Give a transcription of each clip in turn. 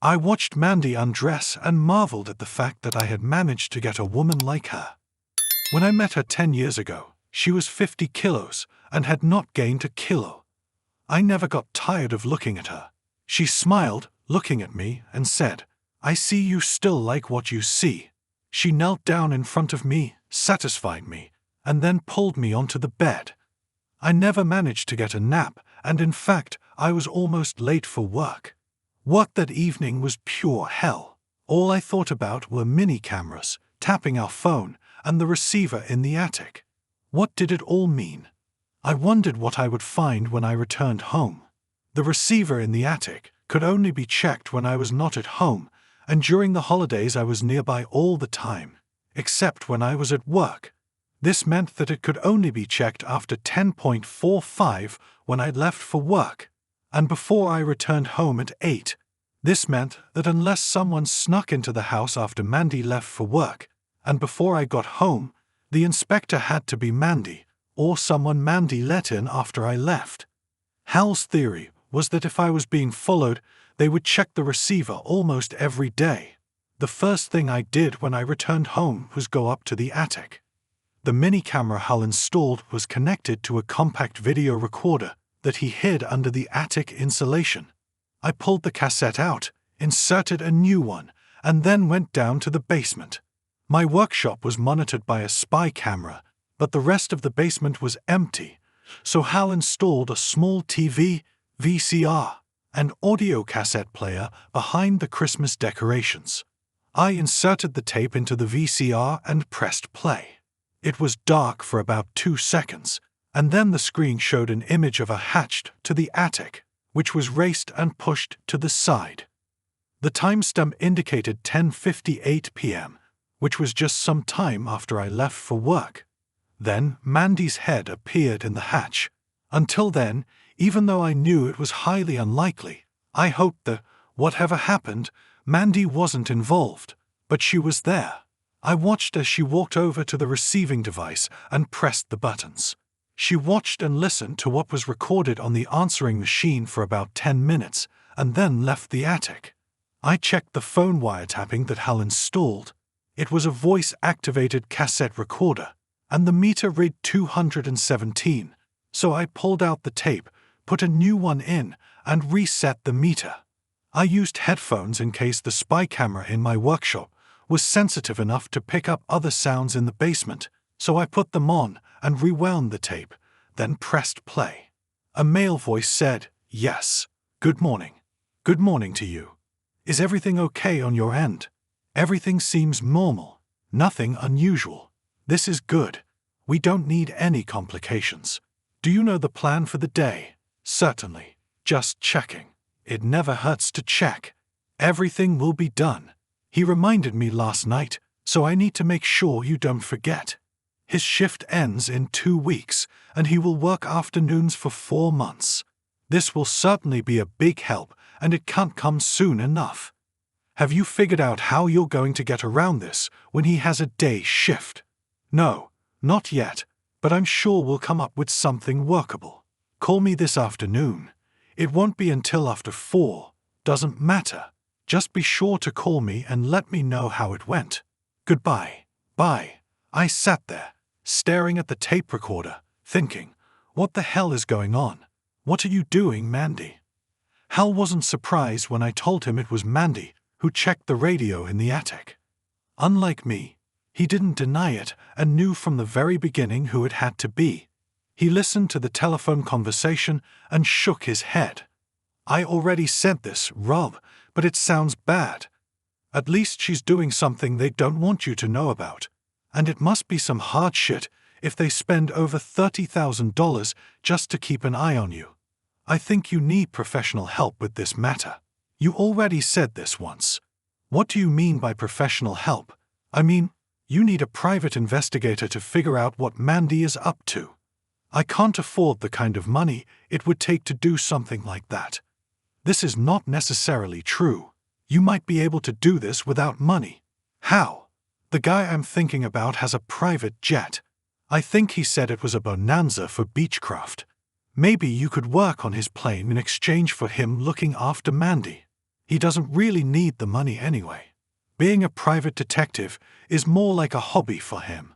I watched Mandy undress and marveled at the fact that I had managed to get a woman like her. When I met her 10 years ago, she was 50 kilos and had not gained a kilo. I never got tired of looking at her. She smiled, looking at me, and said, "I see you still like what you see." She knelt down in front of me, satisfied me, and then pulled me onto the bed. I never managed to get a nap, and in fact, I was almost late for work. Work that evening was pure hell. All I thought about were mini cameras, tapping our phone, and the receiver in the attic. What did it all mean? I wondered what I would find when I returned home. The receiver in the attic could only be checked when I was not at home, and during the holidays I was nearby all the time, except when I was at work. This meant that it could only be checked after 10:45 when I left for work, and before I returned home at 8. This meant that unless someone snuck into the house after Mandy left for work, and before I got home, the inspector had to be Mandy, or someone Mandy let in after I left. Hal's theory was that if I was being followed, they would check the receiver almost every day. The first thing I did when I returned home was go up to the attic. The mini camera Hal installed was connected to a compact video recorder that he hid under the attic insulation. I pulled the cassette out, inserted a new one, and then went down to the basement. My workshop was monitored by a spy camera, but the rest of the basement was empty, so Hal installed a small TV, VCR, and audio cassette player behind the Christmas decorations. I inserted the tape into the VCR and pressed play. It was dark for about 2 seconds, and then the screen showed an image of a hatch to the attic, which was raised and pushed to the side. The timestamp indicated 10:58 p.m., which was just some time after I left for work. Then Mandy's head appeared in the hatch. Until then, even though I knew it was highly unlikely, I hoped that, whatever happened, Mandy wasn't involved, but she was there. I watched as she walked over to the receiving device and pressed the buttons. She watched and listened to what was recorded on the answering machine for about 10 minutes, and then left the attic. I checked the phone wiretapping that Hal installed. It was a voice-activated cassette recorder, and the meter read 217, so I pulled out the tape, put a new one in, and reset the meter. I used headphones in case the spy camera in my workshop was sensitive enough to pick up other sounds in the basement, so I put them on and rewound the tape, then pressed play. A male voice said, "Yes. Good morning. Good morning to you. Is everything okay on your end? Everything seems normal. Nothing unusual. This is good. We don't need any complications. Do you know the plan for the day? Certainly. Just checking. It never hurts to check. Everything will be done. He reminded me last night, so I need to make sure you don't forget. His shift ends in 2 weeks, and he will work afternoons for 4 months. This will certainly be a big help, and it can't come soon enough. Have you figured out how you're going to get around this when he has a day shift? No, not yet, but I'm sure we'll come up with something workable. Call me this afternoon. It won't be until after 4. Doesn't matter. Just be sure to call me and let me know how it went. Goodbye. Bye. I sat there, staring at the tape recorder, thinking, what the hell is going on? What are you doing, Mandy? Hal wasn't surprised when I told him it was Mandy who checked the radio in the attic. Unlike me, he didn't deny it and knew from the very beginning who it had to be. He listened to the telephone conversation and shook his head. I already said this, Rob, but it sounds bad. At least she's doing something they don't want you to know about. And it must be some hard shit if they spend over $30,000 just to keep an eye on you. I think you need professional help with this matter. You already said this once. What do you mean by professional help? I mean, you need a private investigator to figure out what Mandy is up to. I can't afford the kind of money it would take to do something like that. This is not necessarily true. You might be able to do this without money. How? The guy I'm thinking about has a private jet. I think he said it was a bonanza for Beechcraft. Maybe you could work on his plane in exchange for him looking after Mandy. He doesn't really need the money anyway. Being a private detective is more like a hobby for him.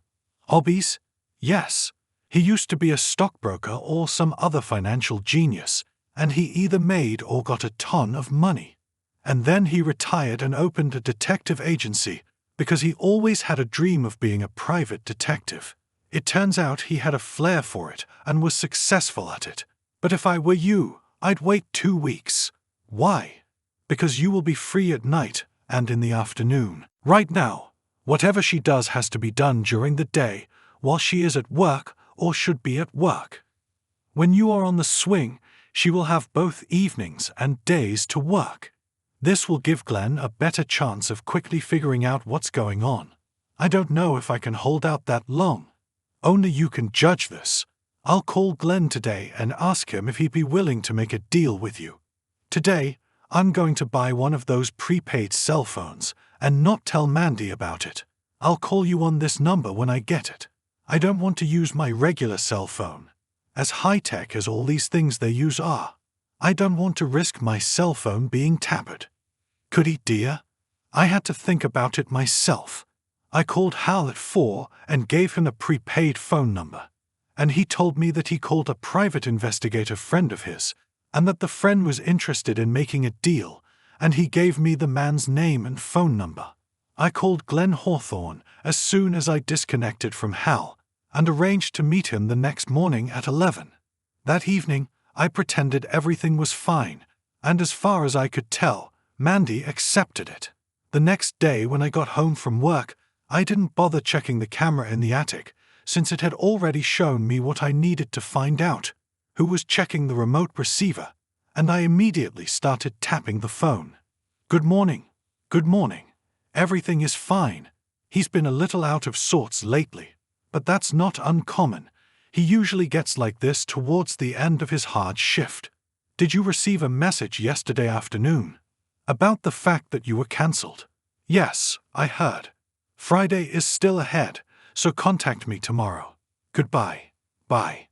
Hobbies? Yes. He used to be a stockbroker or some other financial genius, and he either made or got a ton of money. And then he retired and opened a detective agency because he always had a dream of being a private detective. It turns out he had a flair for it and was successful at it. But if I were you, I'd wait 2 weeks. Why? Because you will be free at night and in the afternoon. Right now, whatever she does has to be done during the day while she is at work or should be at work. When you are on the swing, she will have both evenings and days to work. This will give Glenn a better chance of quickly figuring out what's going on. I don't know if I can hold out that long. Only you can judge this. I'll call Glenn today and ask him if he'd be willing to make a deal with you. Today, I'm going to buy one of those prepaid cell phones and not tell Mandy about it. I'll call you on this number when I get it. I don't want to use my regular cell phone. As high-tech as all these things they use are, I don't want to risk my cell phone being tampered. Could he, dear? I had to think about it myself. I called Hal at 4 and gave him a prepaid phone number, and he told me that he called a private investigator friend of his, and that the friend was interested in making a deal, and he gave me the man's name and phone number. I called Glenn Hawthorne as soon as I disconnected from Hal, and arranged to meet him the next morning at 11. That evening, I pretended everything was fine, and as far as I could tell, Mandy accepted it. The next day when I got home from work, I didn't bother checking the camera in the attic, since it had already shown me what I needed to find out, who was checking the remote receiver, and I immediately started tapping the phone. Good morning. Good morning. Everything is fine. He's been a little out of sorts lately, but that's not uncommon. He usually gets like this towards the end of his hard shift. Did you receive a message yesterday afternoon about the fact that you were cancelled? Yes, I heard. Friday is still ahead, so contact me tomorrow. Goodbye. Bye.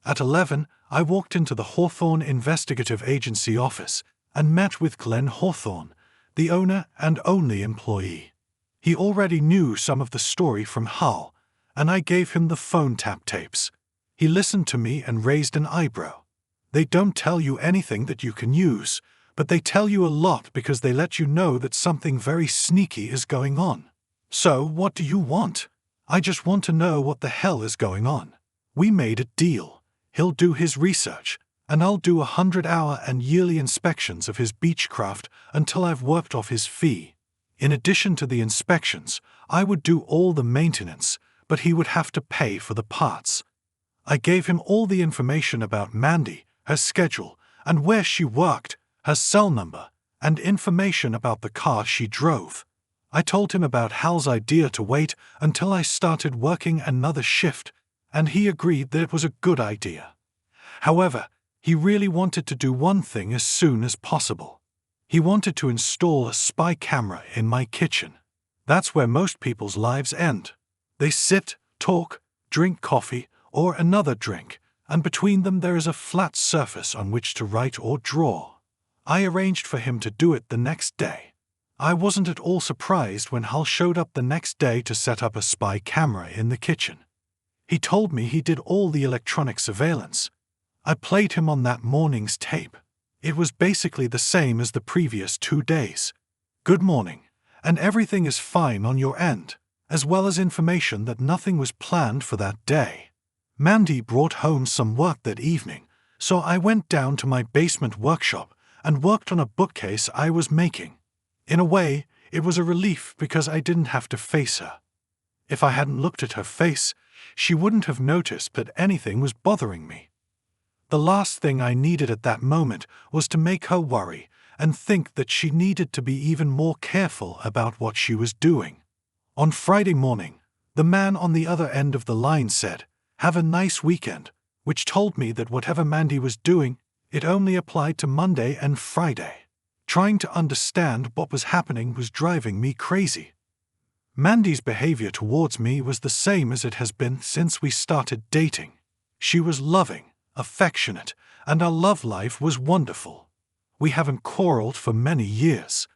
At 11, I walked into the Hawthorne Investigative Agency office and met with Glenn Hawthorne, the owner and only employee. He already knew some of the story from Hull, and I gave him the phone tap tapes. He listened to me and raised an eyebrow. They don't tell you anything that you can use, but they tell you a lot because they let you know that something very sneaky is going on. So, what do you want? I just want to know what the hell is going on. We made a deal. He'll do his research, and I'll do 100-hour and yearly inspections of his Beechcraft until I've worked off his fee. In addition to the inspections, I would do all the maintenance, but he would have to pay for the parts. I gave him all the information about Mandy, her schedule, and where she worked, her cell number, and information about the car she drove. I told him about Hal's idea to wait until I started working another shift, and he agreed that it was a good idea. However, he really wanted to do one thing as soon as possible. He wanted to install a spy camera in my kitchen. That's where most people's lives end. They sit, talk, drink coffee, or another drink, and between them there is a flat surface on which to write or draw. I arranged for him to do it the next day. I wasn't at all surprised when Hal showed up the next day to set up a spy camera in the kitchen. He told me he did all the electronic surveillance. I played him on that morning's tape. It was basically the same as the previous 2 days. Good morning, and everything is fine on your end, as well as information that nothing was planned for that day. Mandy brought home some work that evening, so I went down to my basement workshop and worked on a bookcase I was making. In a way, it was a relief because I didn't have to face her. If I hadn't looked at her face, she wouldn't have noticed that anything was bothering me. The last thing I needed at that moment was to make her worry and think that she needed to be even more careful about what she was doing. On Friday morning, the man on the other end of the line said, "Have a nice weekend," which told me that whatever Mandy was doing, it only applied to Monday and Friday. Trying to understand what was happening was driving me crazy. Mandy's behavior towards me was the same as it has been since we started dating. She was loving, affectionate, and our love life was wonderful. We haven't quarreled for many years.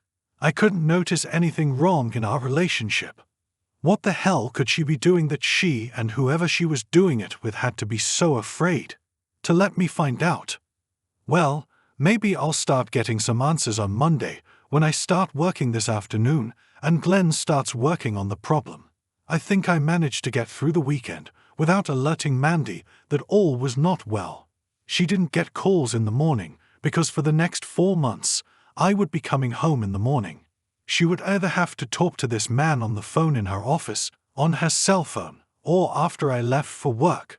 I couldn't notice anything wrong in our relationship. What the hell could she be doing that she and whoever she was doing it with had to be so afraid to let me find out? Well, maybe I'll start getting some answers on Monday when I start working this afternoon and Glenn starts working on the problem. I think I managed to get through the weekend without alerting Mandy that all was not well. She didn't get calls in the morning because for the next 4 months, I would be coming home in the morning. She would either have to talk to this man on the phone in her office, on her cell phone, or after I left for work.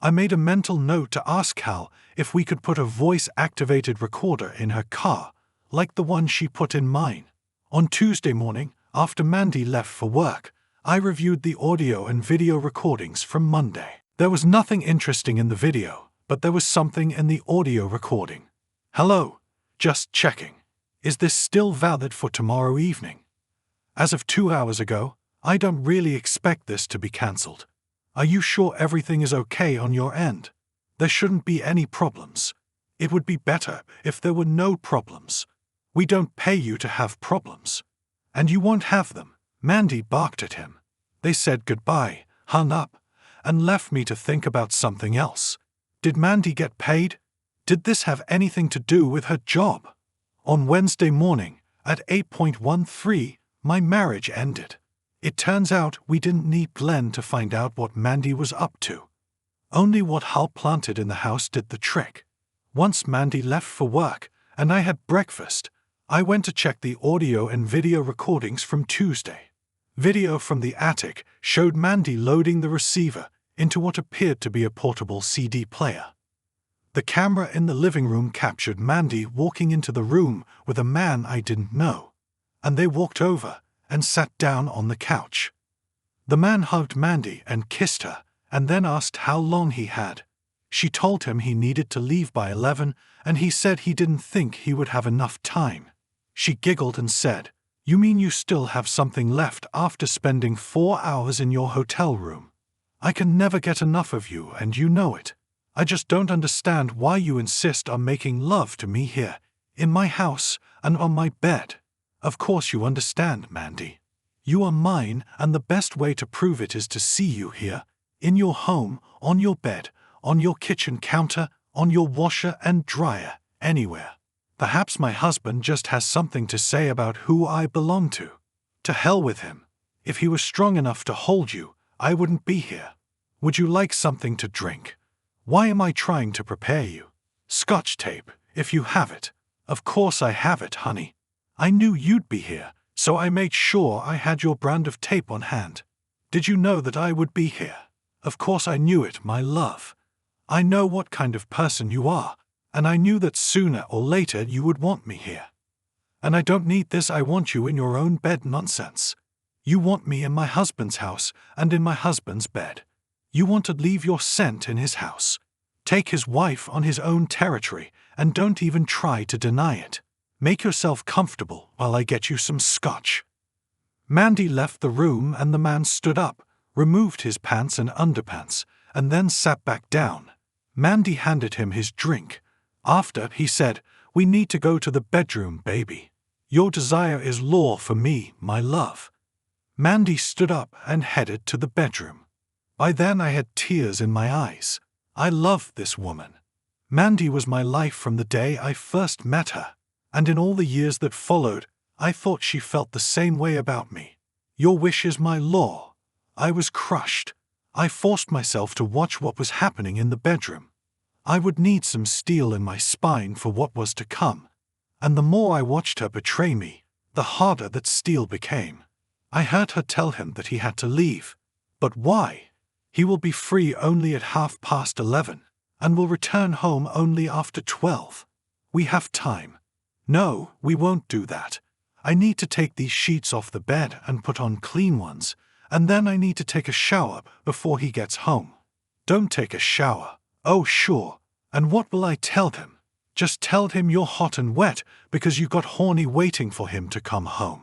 I made a mental note to ask Hal if we could put a voice-activated recorder in her car, like the one she put in mine. On Tuesday morning, after Mandy left for work, I reviewed the audio and video recordings from Monday. There was nothing interesting in the video, but there was something in the audio recording. Hello, just checking. Is this still valid for tomorrow evening? As of 2 hours ago, I don't really expect this to be cancelled. Are you sure everything is okay on your end? There shouldn't be any problems. It would be better if there were no problems. We don't pay you to have problems. And you won't have them. Mandy barked at him. They said goodbye, hung up, and left me to think about something else. Did Mandy get paid? Did this have anything to do with her job? On Wednesday morning, at 8:13, my marriage ended. It turns out we didn't need Glenn to find out what Mandy was up to. Only what Hal planted in the house did the trick. Once Mandy left for work and I had breakfast, I went to check the audio and video recordings from Tuesday. Video from the attic showed Mandy loading the receiver into what appeared to be a portable CD player. The camera in the living room captured Mandy walking into the room with a man I didn't know, and they walked over and sat down on the couch. The man hugged Mandy and kissed her, and then asked how long he had. She told him he needed to leave by 11, and he said he didn't think he would have enough time. She giggled and said, "You mean you still have something left after spending 4 hours in your hotel room? I can never get enough of you, and you know it. I just don't understand why you insist on making love to me here, in my house and on my bed. Of course you understand, Mandy. You are mine, and the best way to prove it is to see you here, in your home, on your bed, on your kitchen counter, on your washer and dryer, anywhere. Perhaps my husband just has something to say about who I belong to. To hell with him. If he was strong enough to hold you, I wouldn't be here. Would you like something to drink? Why am I trying to prepare you? Scotch tape, if you have it. Of course I have it, honey. I knew you'd be here, so I made sure I had your brand of tape on hand. Did you know that I would be here? Of course I knew it, my love. I know what kind of person you are, and I knew that sooner or later you would want me here. And I don't need this I want you in your own bed nonsense. You want me in my husband's house and in my husband's bed. You want to leave your scent in his house. Take his wife on his own territory and don't even try to deny it. Make yourself comfortable while I get you some scotch." Mandy left the room and the man stood up, removed his pants and underpants, and then sat back down. Mandy handed him his drink. After, he said, "We need to go to the bedroom, baby. Your desire is law for me, my love." Mandy stood up and headed to the bedroom. By then I had tears in my eyes. I loved this woman. Mandy was my life from the day I first met her, and in all the years that followed, I thought she felt the same way about me. Your wish is my law. I was crushed. I forced myself to watch what was happening in the bedroom. I would need some steel in my spine for what was to come, and the more I watched her betray me, the harder that steel became. I heard her tell him that he had to leave. But why? He will be free only at 11:30, and will return home only after 12. We have time. No, we won't do that. I need to take these sheets off the bed and put on clean ones, and then I need to take a shower before he gets home. Don't take a shower. Oh, sure. And what will I tell him? Just tell him you're hot and wet because you got horny waiting for him to come home.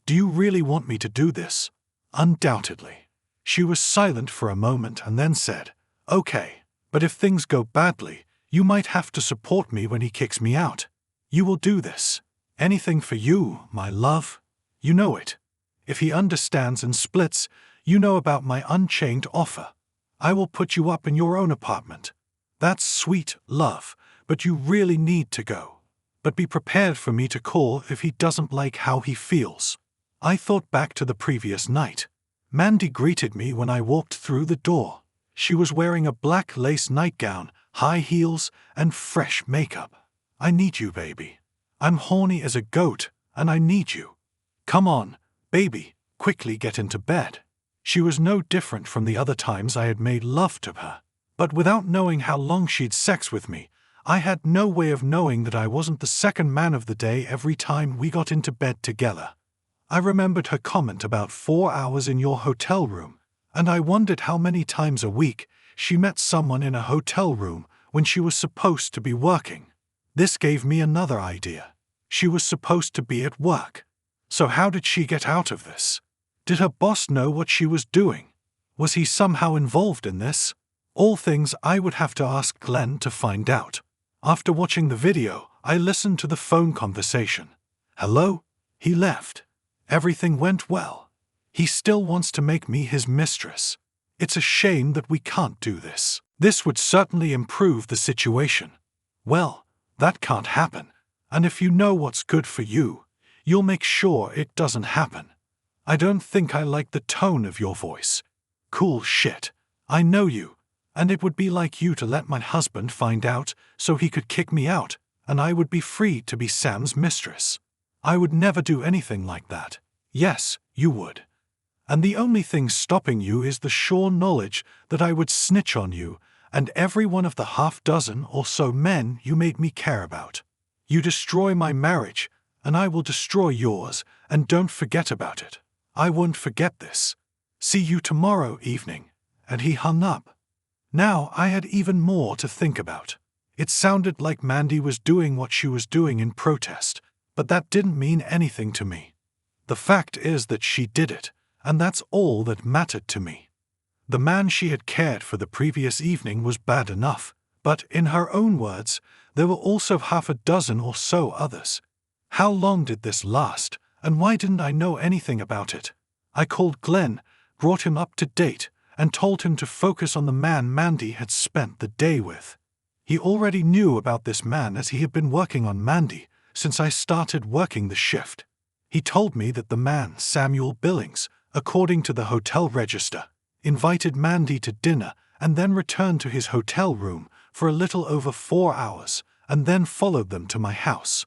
Do you really want me to do this? Undoubtedly. She was silent for a moment and then said, "Okay, but if things go badly, you might have to support me when he kicks me out. You will do this. Anything for you, my love. You know it. If he understands and splits, you know about my unchained offer. I will put you up in your own apartment. That's sweet, love, but you really need to go. But be prepared for me to call if he doesn't like how he feels. I thought back to the previous night. Mandy greeted me when I walked through the door. She was wearing a black lace nightgown, high heels, and fresh makeup. I need you, baby. I'm horny as a goat, and I need you. Come on, baby, quickly get into bed. She was no different from the other times I had made love to her. But without knowing how long she'd sex with me, I had no way of knowing that I wasn't the second man of the day every time we got into bed together. I remembered her comment about 4 hours in your hotel room, and I wondered how many times a week she met someone in a hotel room when she was supposed to be working. This gave me another idea. She was supposed to be at work. So how did she get out of this? Did her boss know what she was doing? Was he somehow involved in this? All things I would have to ask Glenn to find out. After watching the video, I listened to the phone conversation. Hello? He left. Everything went well. He still wants to make me his mistress. It's a shame that we can't do this. This would certainly improve the situation. Well, that can't happen. And if you know what's good for you, you'll make sure it doesn't happen. I don't think I like the tone of your voice. Cool shit. I know you. And it would be like you to let my husband find out so he could kick me out, and I would be free to be Sam's mistress. I would never do anything like that. Yes, you would. And the only thing stopping you is the sure knowledge that I would snitch on you and every one of the half-dozen or so men you made me care about. You destroy my marriage, and I will destroy yours, and don't forget about it. I won't forget this. See you tomorrow evening. And he hung up. Now I had even more to think about. It sounded like Mandy was doing what she was doing in protest, but that didn't mean anything to me. The fact is that she did it, and that's all that mattered to me. The man she had cared for the previous evening was bad enough, but in her own words, there were also half a dozen or so others. How long did this last, and why didn't I know anything about it? I called Glenn, brought him up to date, and told him to focus on the man Mandy had spent the day with. He already knew about this man as he had been working on Mandy since I started working the shift. He told me that the man, Samuel Billings, according to the hotel register, invited Mandy to dinner and then returned to his hotel room for a little over 4 hours and then followed them to my house.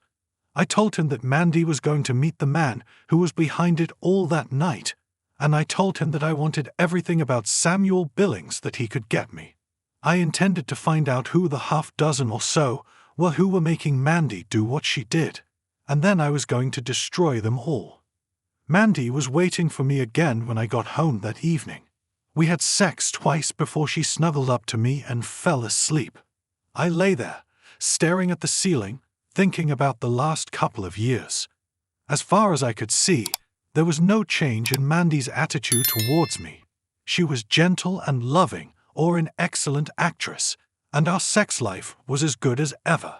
I told him that Mandy was going to meet the man who was behind it all that night, and I told him that I wanted everything about Samuel Billings that he could get me. I intended to find out who the half-dozen or so were who were making Mandy do what she did, and then I was going to destroy them all. Mandy was waiting for me again when I got home that evening. We had sex twice before she snuggled up to me and fell asleep. I lay there, staring at the ceiling, thinking about the last couple of years. As far as I could see, there was no change in Mandy's attitude towards me. She was gentle and loving, or an excellent actress, and our sex life was as good as ever.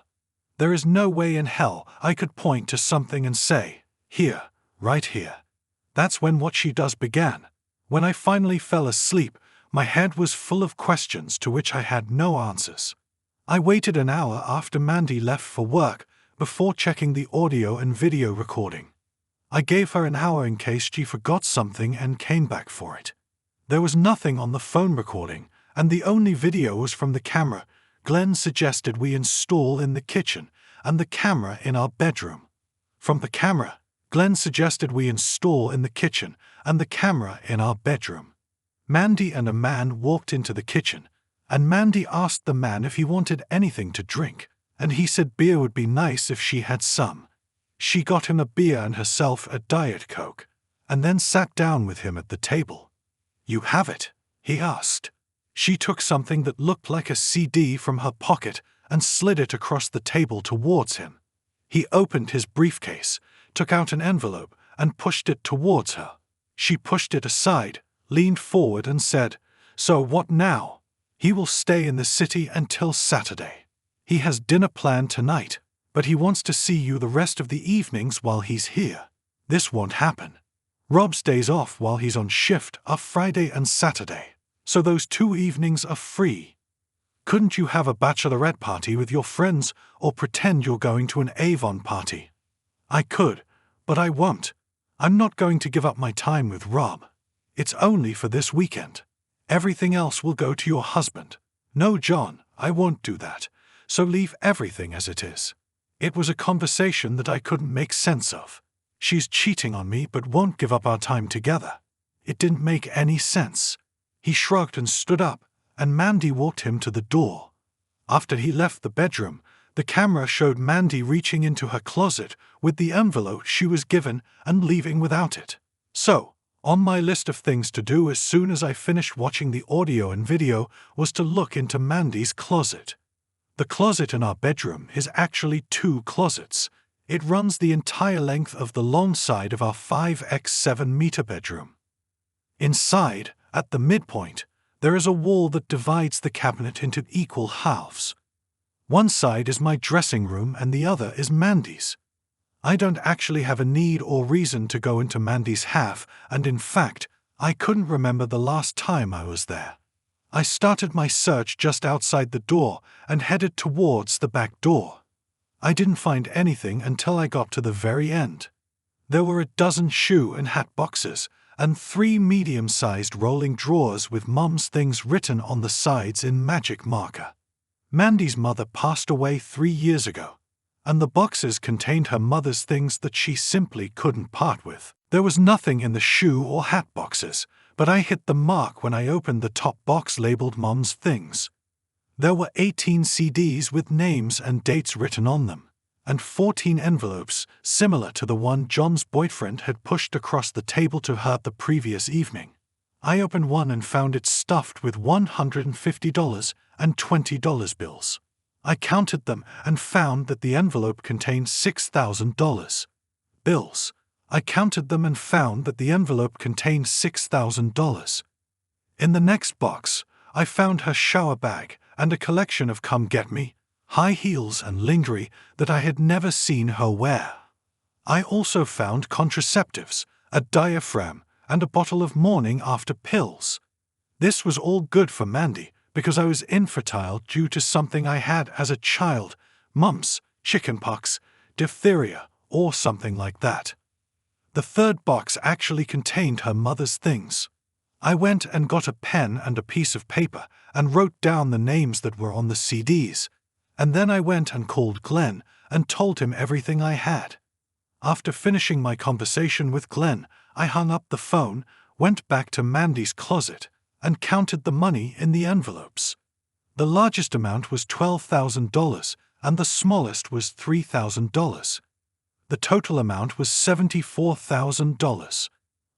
There is no way in hell I could point to something and say, here, right here. That's when what she does began. When I finally fell asleep, my head was full of questions to which I had no answers. I waited an hour after Mandy left for work before checking the audio and video recording. I gave her an hour in case she forgot something and came back for it. There was nothing on the phone recording, and the only video was from the camera Glenn suggested we install in the kitchen and the camera in our bedroom. From the camera, Glenn suggested we install in the kitchen and the camera in our bedroom. Mandy and a man walked into the kitchen, and Mandy asked the man if he wanted anything to drink, and he said beer would be nice if she had some. She got him a beer and herself a Diet Coke, and then sat down with him at the table. You have it? He asked. She took something that looked like a CD from her pocket and slid it across the table towards him. He opened his briefcase, took out an envelope, and pushed it towards her. She pushed it aside, leaned forward and said, "So what now?" "He will stay in the city until Saturday. He has dinner planned tonight, but he wants to see you the rest of the evenings while he's here. This won't happen. Rob's days off while he's on shift are Friday and Saturday, so those 2 evenings are free. Couldn't you have a bachelorette party with your friends or pretend you're going to an Avon party? I could, but I won't. I'm not going to give up my time with Rob. It's only for this weekend. Everything else will go to your husband. No, John, I won't do that, so leave everything as it is. It was a conversation that I couldn't make sense of. She's cheating on me but won't give up our time together. It didn't make any sense. He shrugged and stood up, and Mandy walked him to the door. After he left the bedroom, the camera showed Mandy reaching into her closet with the envelope she was given and leaving without it. So, on my list of things to do as soon as I finished watching the audio and video was to look into Mandy's closet. The closet in our bedroom is actually 2 closets. It runs the entire length of the long side of our 5x7-meter bedroom. Inside, at the midpoint, there is a wall that divides the cabinet into equal halves. One side is my dressing room and the other is Mandy's. I don't actually have a need or reason to go into Mandy's half, and in fact, I couldn't remember the last time I was there. I started my search just outside the door and headed towards the back door. I didn't find anything until I got to the very end. There were a dozen shoe and hat boxes and 3 medium-sized rolling drawers with Mum's things written on the sides in magic marker. Mandy's mother passed away 3 years ago, and the boxes contained her mother's things that she simply couldn't part with. There was nothing in the shoe or hat boxes, but I hit the mark when I opened the top box labeled Mum's things. There were 18 CDs with names and dates written on them, and 14 envelopes similar to the one John's boyfriend had pushed across the table to her the previous evening. I opened one and found it stuffed with $150 and $20 bills. I counted them and found that the envelope contained $6,000. Bills. I counted them and found that the envelope contained $6,000. In the next box, I found her shower bag and a collection of Come Get Me, high heels and lingerie that I had never seen her wear. I also found contraceptives, a diaphragm, and a bottle of morning after pills. This was all good for Mandy because I was infertile due to something I had as a child, mumps, chickenpox, diphtheria, or something like that. The third box actually contained her mother's things. I went and got a pen and a piece of paper and wrote down the names that were on the CDs, and then I went and called Glenn and told him everything I had. After finishing my conversation with Glenn, I hung up the phone, went back to Mandy's closet, and counted the money in the envelopes. The largest amount was $12,000 and the smallest was $3,000. The total amount was $74,000.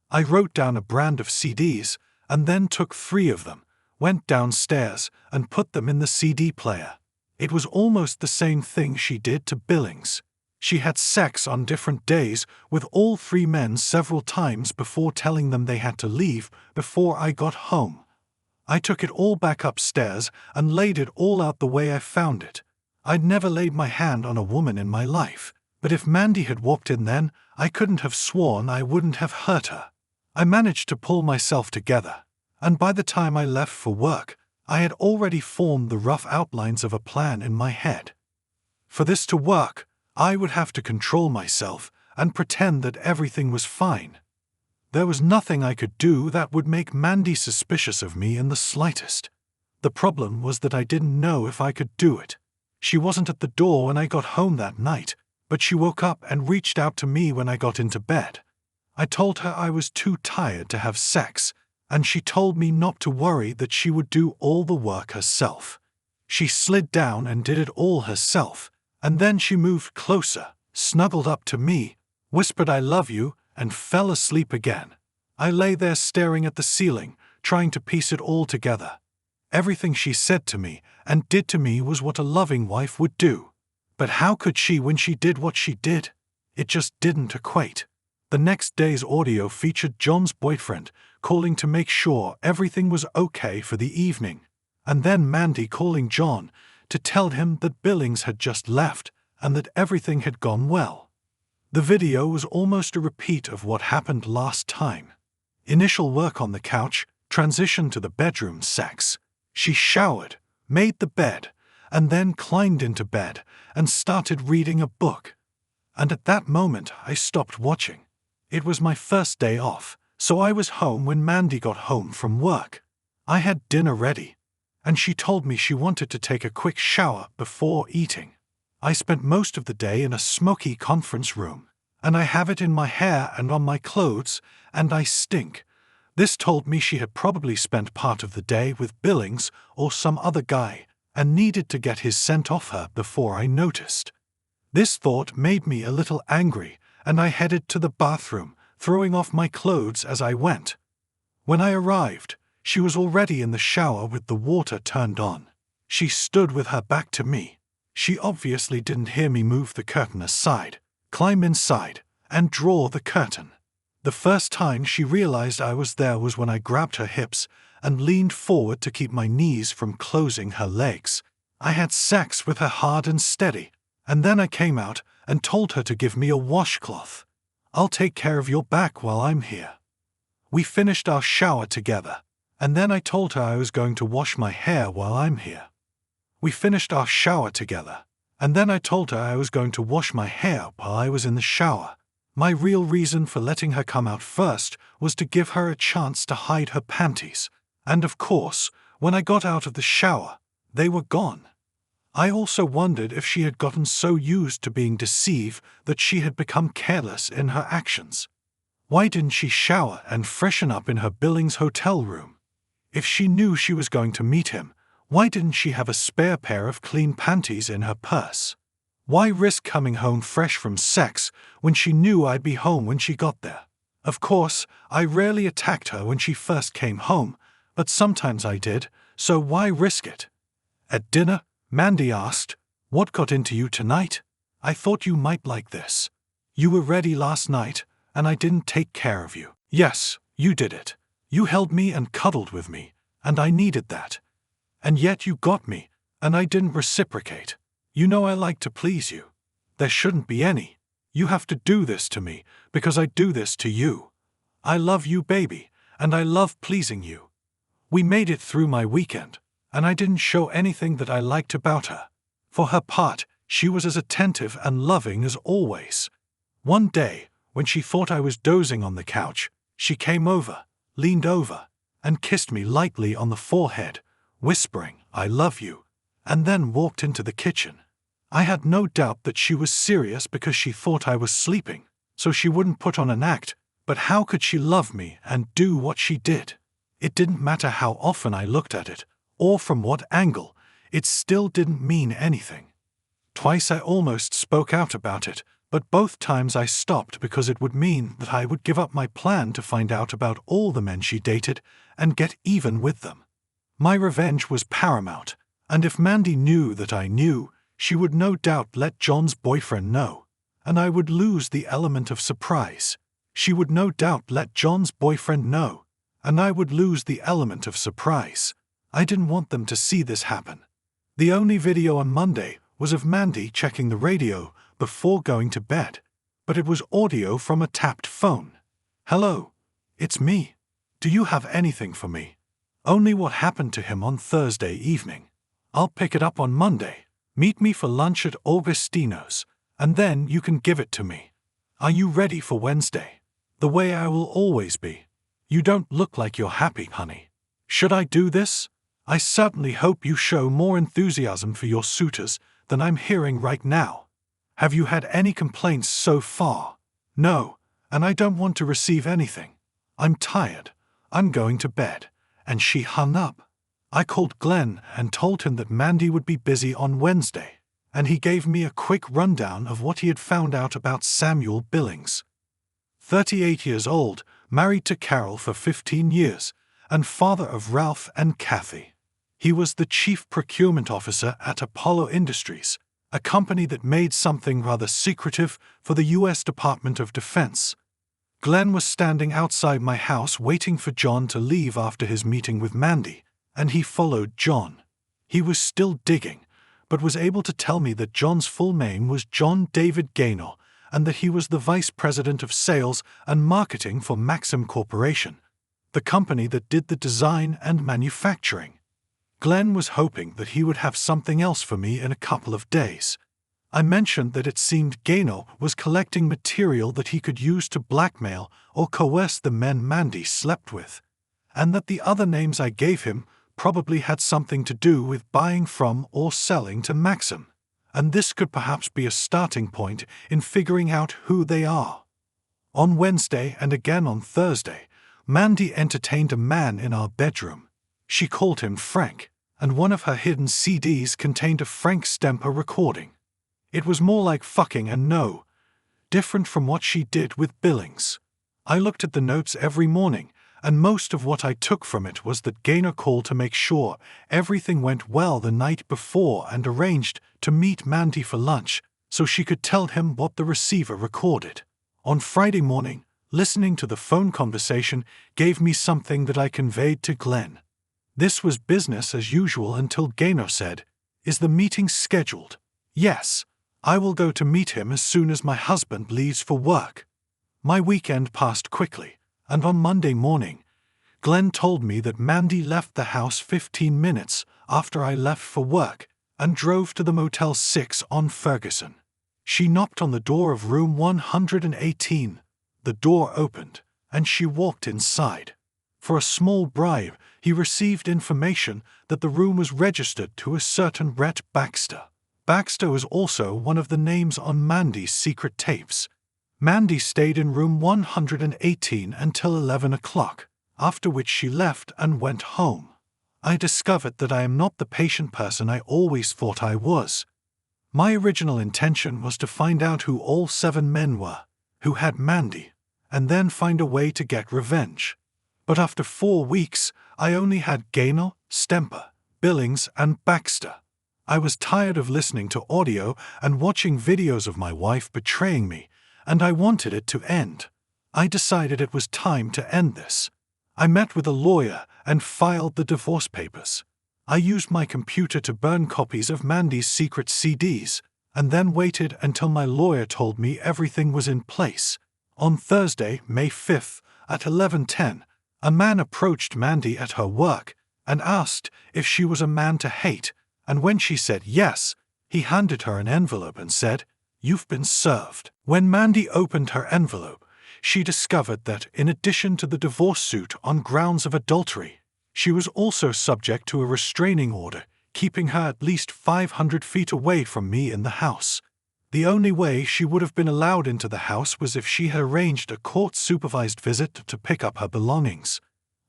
I wrote down a brand of CDs and then took 3 of them, went downstairs and put them in the CD player. It was almost the same thing she did to Billings. She had sex on different days with all 3 men several times before telling them they had to leave before I got home. I took it all back upstairs and laid it all out the way I found it. I'd never laid my hand on a woman in my life, but if Mandy had walked in then, I couldn't have sworn I wouldn't have hurt her. I managed to pull myself together, and by the time I left for work, I had already formed the rough outlines of a plan in my head. For this to work, I would have to control myself and pretend that everything was fine. There was nothing I could do that would make Mandy suspicious of me in the slightest. The problem was that I didn't know if I could do it. She wasn't at the door when I got home that night, but she woke up and reached out to me when I got into bed. I told her I was too tired to have sex, and she told me not to worry, that she would do all the work herself. She slid down and did it all herself, and then she moved closer, snuggled up to me, whispered I love you, and fell asleep again. I lay there staring at the ceiling, trying to piece it all together. Everything she said to me and did to me was what a loving wife would do. But how could she when she did what she did? It just didn't equate. The next day's audio featured John's boyfriend calling to make sure everything was okay for the evening, and then Mandy calling John to tell him that Billings had just left and that everything had gone well. The video was almost a repeat of what happened last time. Initial work on the couch, transition to the bedroom sex. She showered, made the bed, and then climbed into bed and started reading a book. And at that moment, I stopped watching. It was my first day off, so I was home when Mandy got home from work. I had dinner ready, and she told me she wanted to take a quick shower before eating. I spent most of the day in a smoky conference room, and I have it in my hair and on my clothes, and I stink. This told me she had probably spent part of the day with Billings or some other guy and needed to get his scent off her before I noticed. This thought made me a little angry, and I headed to the bathroom, throwing off my clothes as I went. When I arrived, she was already in the shower with the water turned on. She stood with her back to me. She obviously didn't hear me move the curtain aside, climb inside, and draw the curtain. The first time she realized I was there was when I grabbed her hips and leaned forward to keep my knees from closing her legs. I had sex with her hard and steady, and then I came out and told her to give me a washcloth. I'll take care of your back while I'm here. We finished our shower together, and then I told her I was going to wash my hair while I'm here. We finished our shower together, and then I told her I was going to wash my hair while I was in the shower. My real reason for letting her come out first was to give her a chance to hide her panties, and of course, when I got out of the shower, they were gone. I also wondered if she had gotten so used to being deceived that she had become careless in her actions. Why didn't she shower and freshen up in her Billings hotel room? If she knew she was going to meet him, why didn't she have a spare pair of clean panties in her purse? Why risk coming home fresh from sex when she knew I'd be home when she got there? Of course, I rarely attacked her when she first came home, but sometimes I did, so why risk it? At dinner, Mandy asked, "What got into you tonight? I thought you might like this. You were ready last night, and I didn't take care of you." "Yes, you did it. You held me and cuddled with me, and I needed that. And yet you got me, and I didn't reciprocate. You know I like to please you. There shouldn't be any. You have to do this to me, because I do this to you. I love you, baby, and I love pleasing you. We made it through my weekend, and I didn't show anything that I liked about her. For her part, she was as attentive and loving as always. One day, when she thought I was dozing on the couch, she came over, leaned over, and kissed me lightly on the forehead, whispering, "I love you," and then walked into the kitchen. I had no doubt that she was serious because she thought I was sleeping, so she wouldn't put on an act, but how could she love me and do what she did? It didn't matter how often I looked at it, or from what angle, it still didn't mean anything. Twice I almost spoke out about it, but both times I stopped because it would mean that I would give up my plan to find out about all the men she dated and get even with them. My revenge was paramount, and if Mandy knew that I knew, she would no doubt let John's boyfriend know, and I would lose the element of surprise. She would no doubt let John's boyfriend know, and I would lose the element of surprise. I didn't want them to see this happen. The only video on Monday was of Mandy checking the radio before going to bed, but it was audio from a tapped phone. "Hello, it's me. Do you have anything for me? Only what happened to him on Thursday evening. I'll pick it up on Monday. Meet me for lunch at Augustino's, and then you can give it to me. Are you ready for Wednesday? The way I will always be. You don't look like you're happy, honey. Should I do this? I certainly hope you show more enthusiasm for your suitors than I'm hearing right now. Have you had any complaints so far? No, and I don't want to receive anything. I'm tired. I'm going to bed." And she hung up. I called Glenn and told him that Mandy would be busy on Wednesday, and he gave me a quick rundown of what he had found out about Samuel Billings. 38 years old, married to Carol for 15 years, and father of Ralph and Kathy. He was the chief procurement officer at Apollo Industries, a company that made something rather secretive for the U.S. Department of Defense. Glenn was standing outside my house waiting for John to leave after his meeting with Mandy, and he followed John. He was still digging, but was able to tell me that John's full name was John David Gaynor and that he was the Vice President of Sales and Marketing for Maxim Corporation, the company that did the design and manufacturing. Glenn was hoping that he would have something else for me in a couple of days. I mentioned that it seemed Gaynor was collecting material that he could use to blackmail or coerce the men Mandy slept with, and that the other names I gave him probably had something to do with buying from or selling to Maxim, and this could perhaps be a starting point in figuring out who they are. On Wednesday and again on Thursday, Mandy entertained a man in our bedroom. She called him Frank, and one of her hidden CDs contained a Frank Stemper recording. It was more like fucking and no, different from what she did with Billings. I looked at the notes every morning, and most of what I took from it was that Gaynor called to make sure everything went well the night before and arranged to meet Mandy for lunch so she could tell him what the receiver recorded. On Friday morning, listening to the phone conversation gave me something that I conveyed to Glenn. This was business as usual until Gaynor said, "Is the meeting scheduled?" "Yes. I will go to meet him as soon as my husband leaves for work." My weekend passed quickly, and on Monday morning, Glenn told me that Mandy left the house 15 minutes after I left for work and drove to the Motel 6 on Ferguson. She knocked on the door of room 118. The door opened, and she walked inside. For a small bribe, he received information that the room was registered to a certain Rhett Baxter. Baxter was also one of the names on Mandy's secret tapes. Mandy stayed in room 118 until 11 o'clock, after which she left and went home. I discovered that I am not the patient person I always thought I was. My original intention was to find out who all 7 men were, who had Mandy, and then find a way to get revenge. But after 4 weeks, I only had Gaynor, Stemper, Billings, and Baxter. I was tired of listening to audio and watching videos of my wife betraying me, and I wanted it to end. I decided it was time to end this. I met with a lawyer and filed the divorce papers. I used my computer to burn copies of Mandy's secret CDs, and then waited until my lawyer told me everything was in place. On Thursday, May 5th, at 11:10, a man approached Mandy at her work and asked if she was a man to hate, and when she said yes, he handed her an envelope and said, "You've been served." When Mandy opened her envelope, she discovered that, in addition to the divorce suit on grounds of adultery, she was also subject to a restraining order, keeping her at least 500 feet away from me in the house. The only way she would have been allowed into the house was if she had arranged a court-supervised visit to pick up her belongings.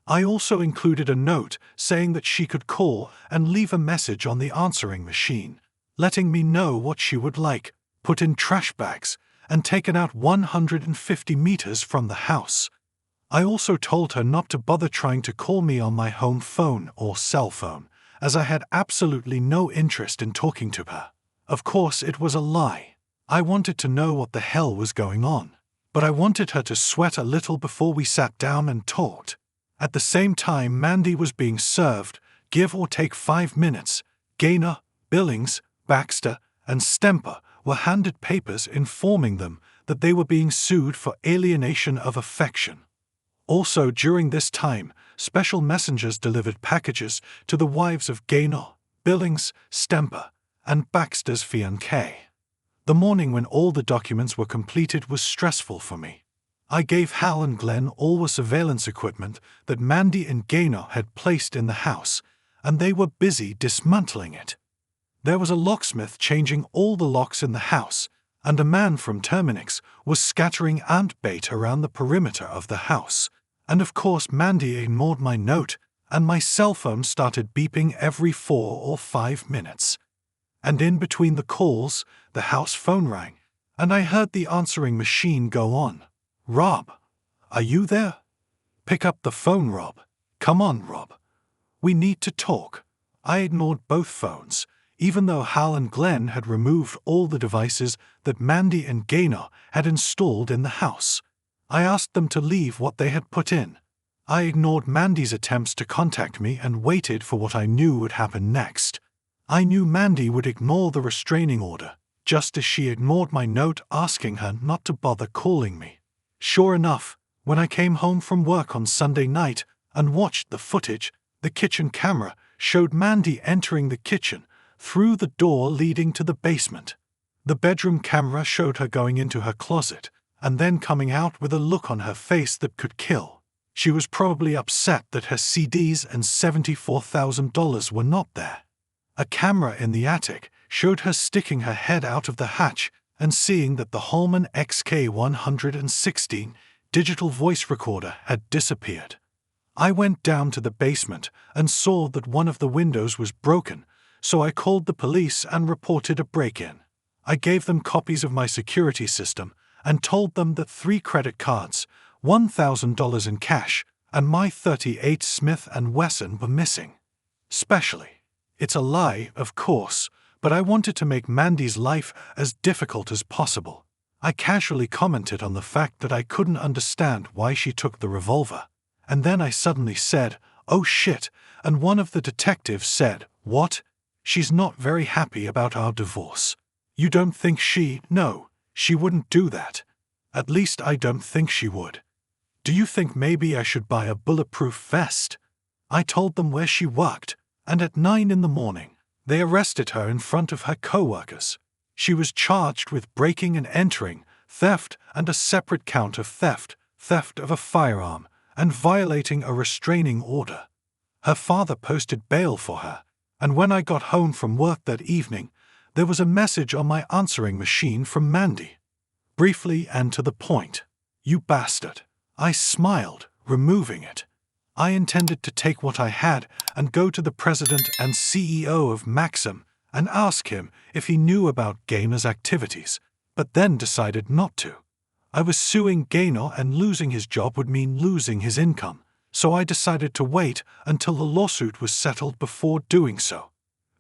I also included a note saying that she could call and leave a message on the answering machine, letting me know what she would like, put in trash bags, and taken out 150 meters from the house. I also told her not to bother trying to call me on my home phone or cell phone, as I had absolutely no interest in talking to her. Of course, it was a lie. I wanted to know what the hell was going on, but I wanted her to sweat a little before we sat down and talked. At the same time Mandy was being served, give or take 5 minutes, Gaynor, Billings, Baxter, and Stemper were handed papers informing them that they were being sued for alienation of affection. Also during this time, special messengers delivered packages to the wives of Gaynor, Billings, Stemper, and Baxter's fiancée. The morning when all the documents were completed was stressful for me. I gave Hal and Glenn all the surveillance equipment that Mandy and Gaynor had placed in the house, and they were busy dismantling it. There was a locksmith changing all the locks in the house, and a man from Terminix was scattering ant bait around the perimeter of the house. And of course Mandy ignored my note, and my cell phone started beeping every 4 or 5 minutes. And in between the calls, the house phone rang, and I heard the answering machine go on. "Rob, are you there? Pick up the phone, Rob. Come on, Rob. We need to talk." I ignored both phones, even though Hal and Glenn had removed all the devices that Mandy and Gaynor had installed in the house. I asked them to leave what they had put in. I ignored Mandy's attempts to contact me and waited for what I knew would happen next. I knew Mandy would ignore the restraining order, just as she ignored my note asking her not to bother calling me. Sure enough, when I came home from work on Sunday night and watched the footage, the kitchen camera showed Mandy entering the kitchen through the door leading to the basement. The bedroom camera showed her going into her closet and then coming out with a look on her face that could kill. She was probably upset that her CDs and $74,000 were not there. A camera in the attic showed her sticking her head out of the hatch and seeing that the Holman XK116 digital voice recorder had disappeared. I went down to the basement and saw that one of the windows was broken, so I called the police and reported a break-in. I gave them copies of my security system and told them that 3 credit cards, $1,000 in cash, and my .38 Smith & Wesson were missing. Especially. It's a lie, of course, but I wanted to make Mandy's life as difficult as possible. I casually commented on the fact that I couldn't understand why she took the revolver. And then I suddenly said, "Oh shit," and one of the detectives said, "What? She's not very happy about our divorce. You don't think No, she wouldn't do that. At least I don't think she would. Do you think maybe I should buy a bulletproof vest?" I told them where she worked, and at 9 in the morning, they arrested her in front of her co-workers. She was charged with breaking and entering, theft, and a separate count of theft of a firearm, and violating a restraining order. Her father posted bail for her, and when I got home from work that evening, there was a message on my answering machine from Mandy. Briefly and to the point. "You bastard." I smiled, removing it. I intended to take what I had and go to the president and CEO of Maxim and ask him if he knew about Gaynor's activities, but then decided not to. I was suing Gaynor and losing his job would mean losing his income, so I decided to wait until the lawsuit was settled before doing so.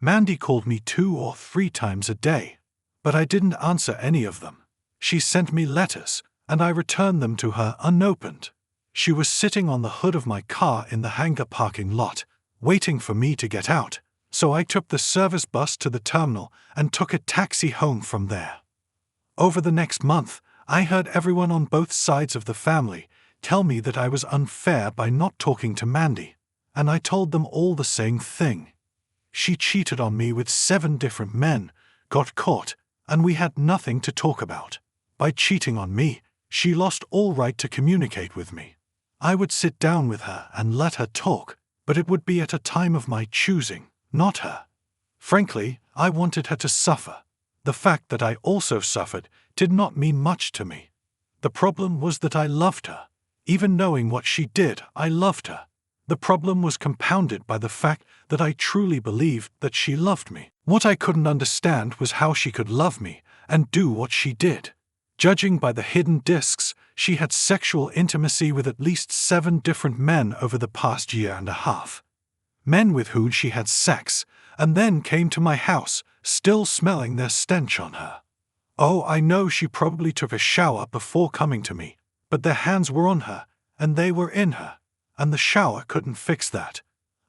Mandy called me 2 or 3 times a day, but I didn't answer any of them. She sent me letters, and I returned them to her unopened. She was sitting on the hood of my car in the hangar parking lot, waiting for me to get out, so I took the service bus to the terminal and took a taxi home from there. Over the next month, I heard everyone on both sides of the family tell me that I was unfair by not talking to Mandy, and I told them all the same thing. She cheated on me with 7 different men, got caught, and we had nothing to talk about. By cheating on me, she lost all right to communicate with me. I would sit down with her and let her talk, but it would be at a time of my choosing, not her. Frankly, I wanted her to suffer. The fact that I also suffered did not mean much to me. The problem was that I loved her. Even knowing what she did, I loved her. The problem was compounded by the fact that I truly believed that she loved me. What I couldn't understand was how she could love me and do what she did. Judging by the hidden discs, she had sexual intimacy with at least 7 different men over the past year and a half. Men with whom she had sex, and then came to my house, still smelling their stench on her. Oh, I know she probably took a shower before coming to me, but their hands were on her, and they were in her, and the shower couldn't fix that.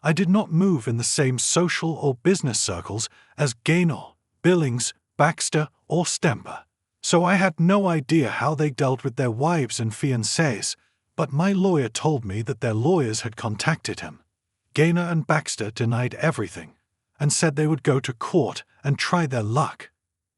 I did not move in the same social or business circles as Gaynor, Billings, Baxter, or Stemper, so I had no idea how they dealt with their wives and fiancés, but my lawyer told me that their lawyers had contacted him. Gaynor and Baxter denied everything, and said they would go to court and try their luck.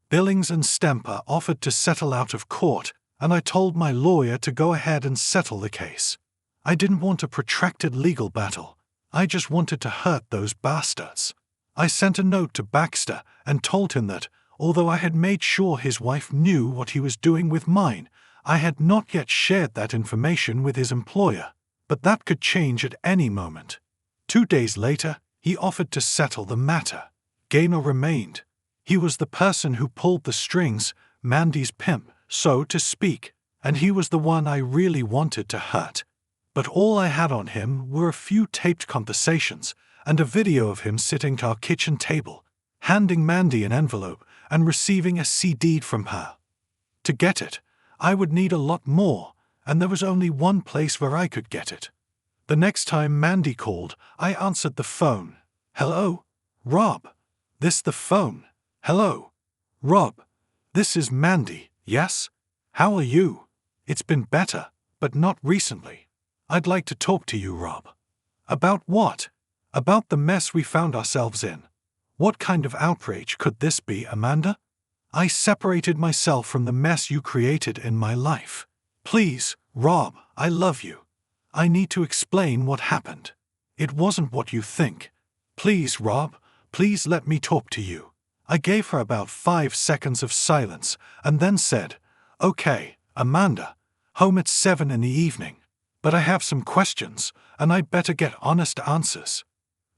Billings and Stemper offered to settle out of court, and I told my lawyer to go ahead and settle the case. I didn't want a protracted legal battle. I just wanted to hurt those bastards. I sent a note to Baxter and told him that, although I had made sure his wife knew what he was doing with mine, I had not yet shared that information with his employer, but that could change at any moment. 2 days later, he offered to settle the matter. Gaynor remained. He was the person who pulled the strings, Mandy's pimp, so to speak, and he was the one I really wanted to hurt. But all I had on him were a few taped conversations and a video of him sitting at our kitchen table, handing Mandy an envelope and receiving a CD from her. To get it, I would need a lot more, and there was only one place where I could get it. The next time Mandy called, I answered the phone. "Hello? Rob?" This the phone. Hello. Rob. This is Mandy, yes? How are you? It's been better, but not recently. I'd like to talk to you, Rob. About what? About the mess we found ourselves in. What kind of outrage could this be, Amanda? I separated myself from the mess you created in my life. Please, Rob, I love you. I need to explain what happened. It wasn't what you think. Please, Rob, please let me talk to you. I gave her about 5 seconds of silence and then said, Okay, Amanda, home at 7 in the evening. But I have some questions, and I'd better get honest answers.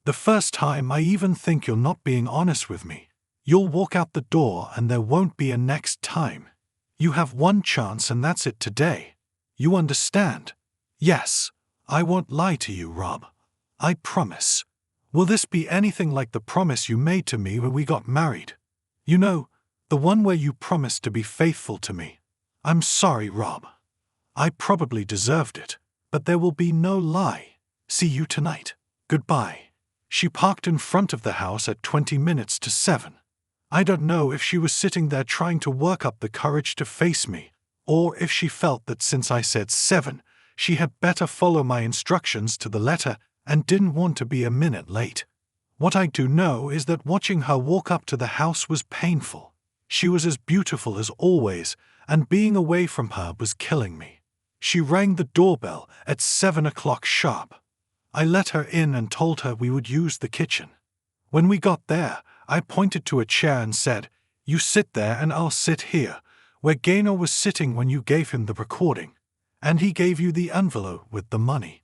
The first time I even think you're not being honest with me. You'll walk out the door and there won't be a next time. You have one chance and that's it today. You understand? Yes, I won't lie to you, Rob. I promise. Will this be anything like the promise you made to me when we got married? You know, the one where you promised to be faithful to me. I'm sorry, Rob. I probably deserved it, but there will be no lie. See you tonight. Goodbye. She parked in front of the house at 20 minutes to 7. I don't know if she was sitting there trying to work up the courage to face me, or if she felt that since I said 7, she had better follow my instructions to the letter and didn't want to be a minute late. What I do know is that watching her walk up to the house was painful. She was as beautiful as always, and being away from her was killing me. She rang the doorbell at 7 o'clock sharp. I let her in and told her we would use the kitchen. When we got there, I pointed to a chair and said, You sit there and I'll sit here, where Gaynor was sitting when you gave him the recording, and he gave you the envelope with the money.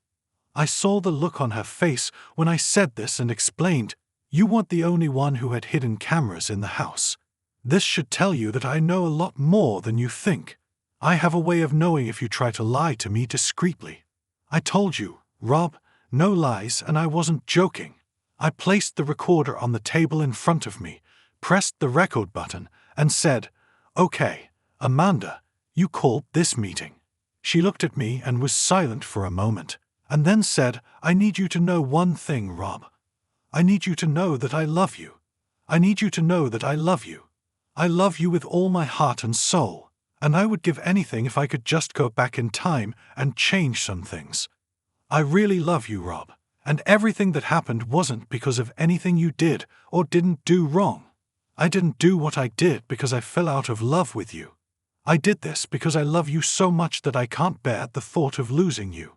I saw the look on her face when I said this and explained, You weren't the only one who had hidden cameras in the house. This should tell you that I know a lot more than you think. I have a way of knowing if you try to lie to me discreetly. I told you, Rob, no lies, and I wasn't joking. I placed the recorder on the table in front of me, pressed the record button, and said, Okay, Amanda, you called this meeting. She looked at me and was silent for a moment, and then said, I need you to know one thing, Rob. I need you to know that I love you. I need you to know that I love you. I love you with all my heart and soul, and I would give anything if I could just go back in time and change some things. I really love you, Rob, and everything that happened wasn't because of anything you did or didn't do wrong. I didn't do what I did because I fell out of love with you. I did this because I love you so much that I can't bear the thought of losing you.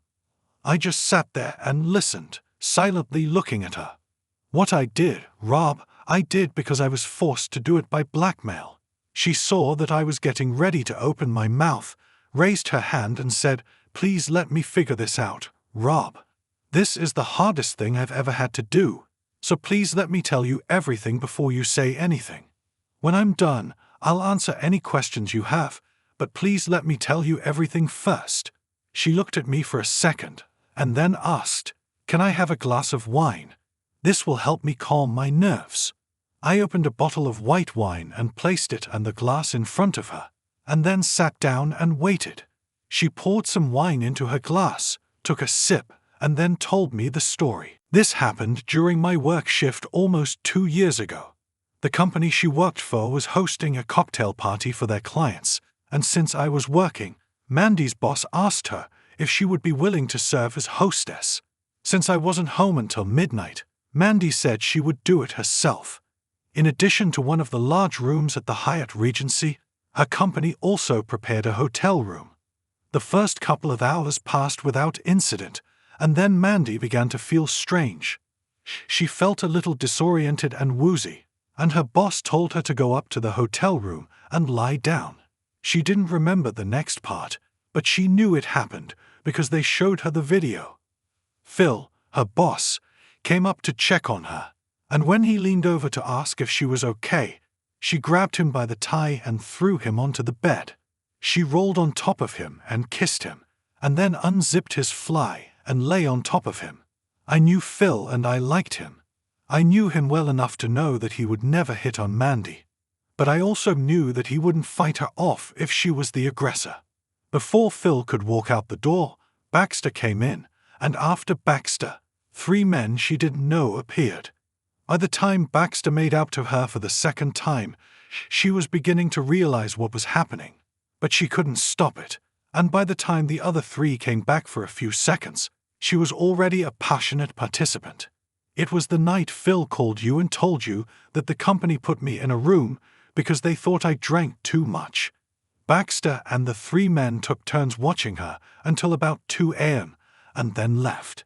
I just sat there and listened, silently looking at her. What I did, Rob, I did because I was forced to do it by blackmail. She saw that I was getting ready to open my mouth, raised her hand and said, Please let me figure this out, Rob. This is the hardest thing I've ever had to do, so please let me tell you everything before you say anything. When I'm done, I'll answer any questions you have, but please let me tell you everything first. She looked at me for a second, and then asked, Can I have a glass of wine? This will help me calm my nerves. I opened a bottle of white wine and placed it and the glass in front of her, and then sat down and waited. She poured some wine into her glass, took a sip, and then told me the story. This happened during my work shift almost 2 years ago. The company she worked for was hosting a cocktail party for their clients, and since I was working, Mandy's boss asked her if she would be willing to serve as hostess. Since I wasn't home until midnight, Mandy said she would do it herself. In addition to one of the large rooms at the Hyatt Regency, her company also prepared a hotel room. The first couple of hours passed without incident, and then Mandy began to feel strange. She felt a little disoriented and woozy, and her boss told her to go up to the hotel room and lie down. She didn't remember the next part, but she knew it happened because they showed her the video. Phil, her boss, came up to check on her, and when he leaned over to ask if she was okay, she grabbed him by the tie and threw him onto the bed. She rolled on top of him and kissed him, and then unzipped his fly and lay on top of him. I knew Phil and I liked him. I knew him well enough to know that he would never hit on Mandy. But I also knew that he wouldn't fight her off if she was the aggressor. Before Phil could walk out the door, Baxter came in, and after Baxter, 3 men she didn't know appeared. By the time Baxter made out to her for the second time, she was beginning to realize what was happening. But she couldn't stop it, and by the time the other three came back for a few seconds, she was already a passionate participant. It was the night Phil called you and told you that the company put me in a room because they thought I drank too much. Baxter and the three men took turns watching her until about 2 a.m. and then left.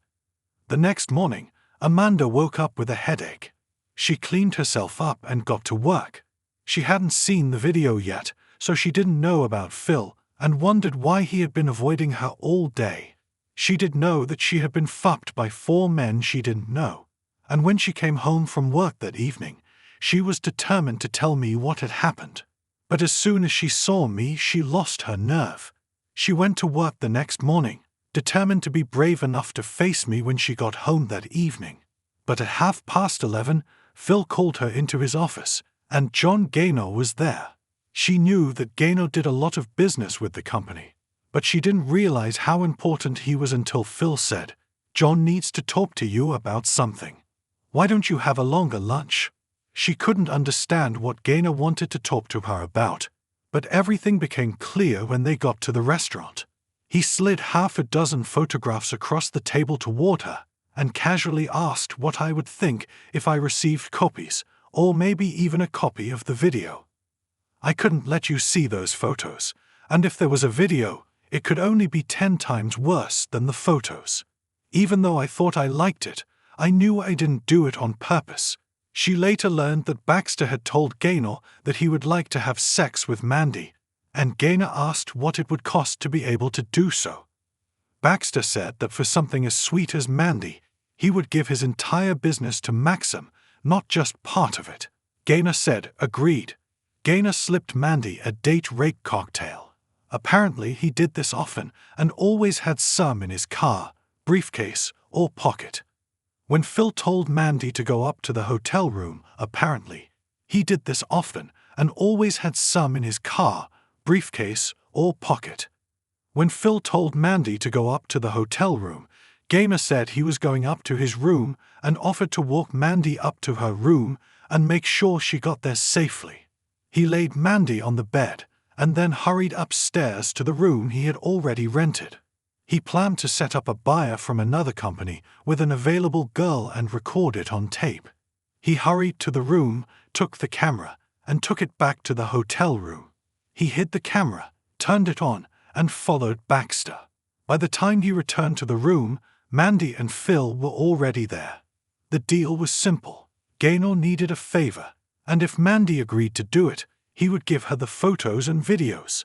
The next morning, Amanda woke up with a headache. She cleaned herself up and got to work. She hadn't seen the video yet, so she didn't know about Phil and wondered why he had been avoiding her all day. She did know that she had been fucked by 4 men she didn't know, and when she came home from work that evening, she was determined to tell me what had happened. But as soon as she saw me, she lost her nerve. She went to work the next morning, determined to be brave enough to face me when she got home that evening. But at 11:30, Phil called her into his office, and John Gaynor was there. She knew that Gaynor did a lot of business with the company, but she didn't realize how important he was until Phil said, "John needs to talk to you about something. Why don't you have a longer lunch?" She couldn't understand what Gaynor wanted to talk to her about, but everything became clear when they got to the restaurant. He slid 6 photographs across the table toward her and casually asked what I would think if I received copies, or maybe even a copy of the video. I couldn't let you see those photos, and if there was a video, it could only be 10 times worse than the photos. Even though I thought I liked it, I knew I didn't do it on purpose. She later learned that Baxter had told Gaynor that he would like to have sex with Mandy, and Gaynor asked what it would cost to be able to do so. Baxter said that for something as sweet as Mandy, he would give his entire business to Maxim, not just part of it. Gaynor said, agreed. Gaynor slipped Mandy a date rape cocktail. Apparently he did this often and always had some in his car, briefcase, or pocket. When Phil told Mandy to go up to the hotel room, apparently, he did this often and always had some in his car, briefcase, or pocket. When Phil told Mandy to go up to the hotel room, Gaynor said he was going up to his room and offered to walk Mandy up to her room and make sure she got there safely. He laid Mandy on the bed and then hurried upstairs to the room he had already rented. He planned to set up a buyer from another company with an available girl and record it on tape. He hurried to the room, took the camera, and took it back to the hotel room. He hid the camera, turned it on, and followed Baxter. By the time he returned to the room, Mandy and Phil were already there. The deal was simple. Gaynor needed a favor, and if Mandy agreed to do it, he would give her the photos and videos.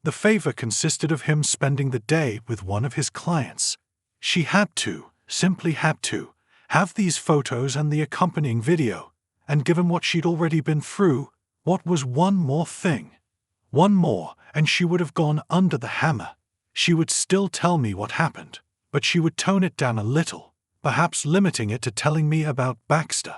The favor consisted of him spending the day with one of his clients. She had to, simply had to, have these photos and the accompanying video, and given what she'd already been through, what was one more thing? One more, and she would have gone under the hammer. She would still tell me what happened, but she would tone it down a little, perhaps limiting it to telling me about Baxter.